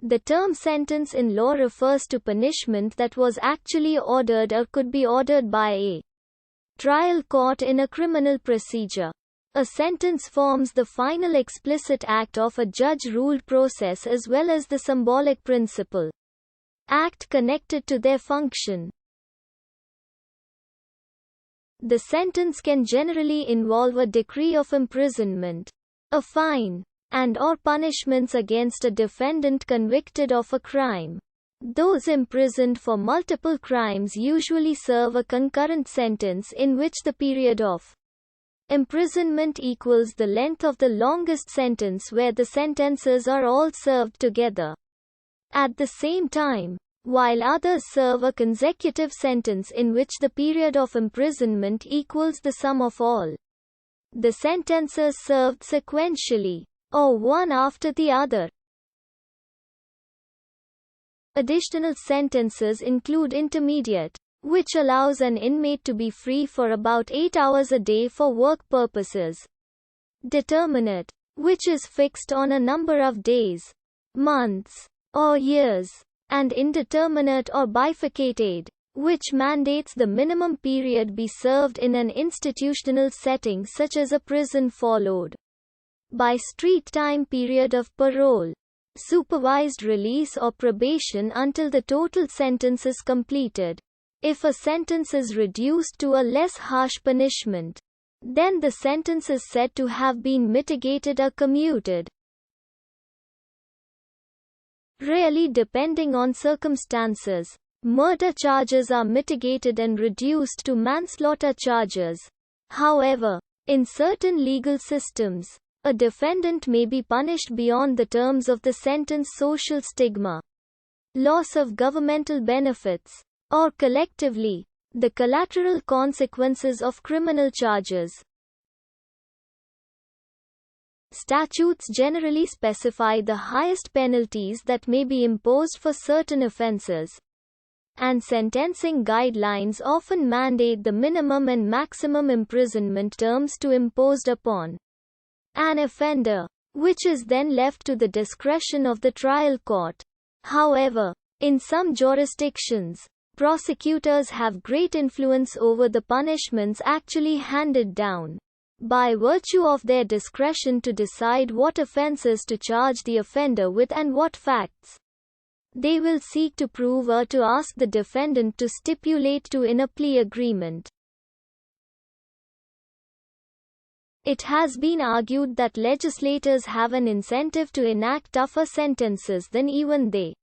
The term sentence in law refers to punishment that was actually ordered or could be ordered by a trial court in a criminal procedure. A sentence forms the final explicit act of a judge-ruled process as well as the symbolic principle act connected to their function. The sentence can generally involve a decree of imprisonment, a fine, and/or punishments against a defendant convicted of a crime. Those imprisoned for multiple crimes usually serve a concurrent sentence in which the period of imprisonment equals the length of the longest sentence where the sentences are all served together at the same time, while others serve a consecutive sentence in which the period of imprisonment equals the sum of all the sentences served sequentially, or one after the other. Additional sentences include intermediate, which allows an inmate to be free for about 8 hours a day for work purposes. Determinate, which is fixed on a number of days, months, or years. And indeterminate or bifurcated, which mandates the minimum period be served in an institutional setting such as a prison followed by street time period of parole, supervised release or probation until the total sentence is completed. If a sentence is reduced to a less harsh punishment, then the sentence is said to have been mitigated or commuted. Really, depending on circumstances, murder charges are mitigated and reduced to manslaughter charges. However, in certain legal systems, a defendant may be punished beyond the terms of the sentence. Social stigma, loss of governmental benefits, or collectively, the collateral consequences of criminal charges. Statutes generally specify the highest penalties that may be imposed for certain offenses, and sentencing guidelines often mandate the minimum and maximum imprisonment terms to imposed upon an offender, which is then left to the discretion of the trial court. However, in some jurisdictions, prosecutors have great influence over the punishments actually handed down, by virtue of their discretion to decide what offenses to charge the offender with and what facts they will seek to prove or to ask the defendant to stipulate to in a plea agreement. It has been argued that legislators have an incentive to enact tougher sentences than even they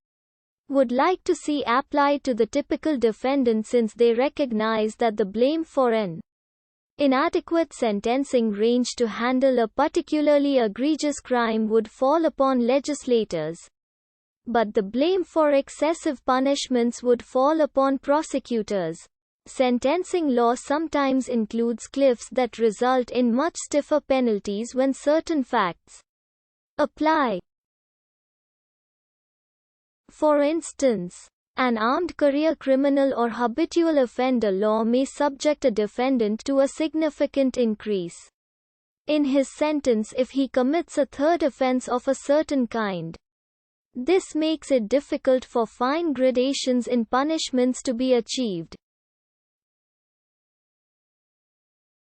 would like to see applied to the typical defendant, since they recognize that the blame for an inadequate sentencing range to handle a particularly egregious crime would fall upon legislators, but the blame for excessive punishments would fall upon prosecutors. Sentencing law sometimes includes cliffs that result in much stiffer penalties when certain facts apply. For instance, an armed career criminal or habitual offender law may subject a defendant to a significant increase in his sentence if he commits a third offense of a certain kind. This makes it difficult for fine gradations in punishments to be achieved.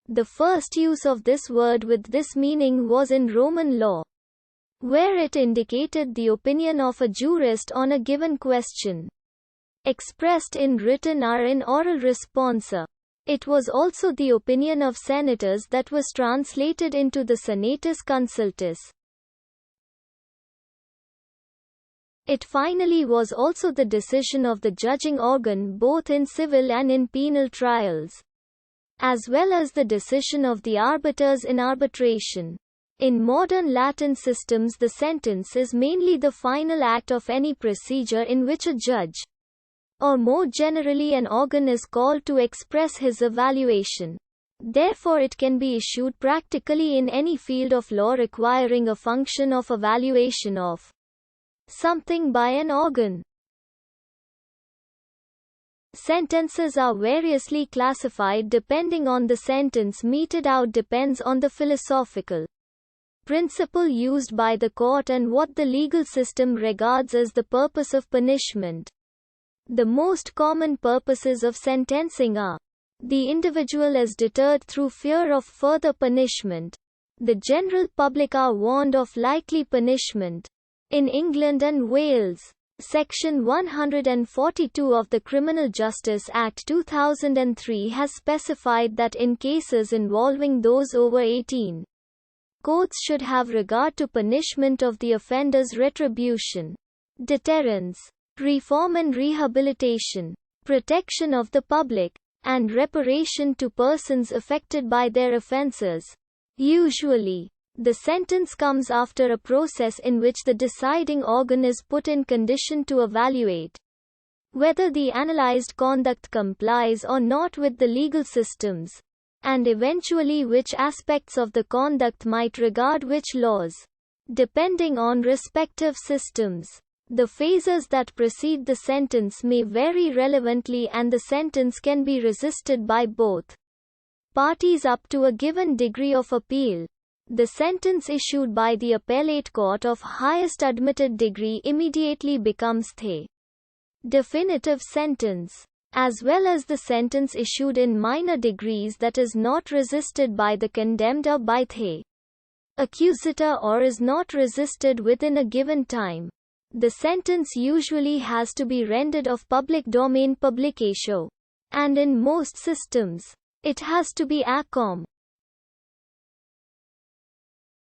The first use of this word with this meaning was in Roman law, where it indicated the opinion of a jurist on a given question, expressed in written or in oral response. It was also the opinion of senators that was translated into the Senatus Consultus. It finally was also the decision of the judging organ both in civil and in penal trials, as well as the decision of the arbiters in arbitration. In modern Latin systems, the sentence is mainly the final act of any procedure in which a judge, or more generally an organ, is called to express his evaluation. Therefore, it can be issued practically in any field of law requiring a function of evaluation of something by an organ. Sentences are variously classified depending on the sentence meted out depends on the philosophical principle used by the court and what the legal system regards as the purpose of punishment. The most common purposes of sentencing are: the individual is deterred through fear of further punishment. The general public are warned of likely punishment. In England and Wales, Section 142 of the Criminal Justice Act 2003 has specified that in cases involving those over 18, courts should have regard to punishment of the offender's retribution, deterrence, reform and rehabilitation, protection of the public, and reparation to persons affected by their offences. Usually, the sentence comes after a process in which the deciding organ is put in condition to evaluate whether the analyzed conduct complies or not with the legal systems, and eventually which aspects of the conduct might regard which laws, depending on respective systems. The phases that precede the sentence may vary relevantly, and the sentence can be resisted by both parties up to a given degree of appeal. The sentence issued by the appellate court of highest admitted degree immediately becomes the definitive sentence, as well as the sentence issued in minor degrees that is not resisted by the condemned or by the accusator or is not resisted within a given time. The sentence usually has to be rendered of public domain publicatio, and in most systems, it has to be ACOM.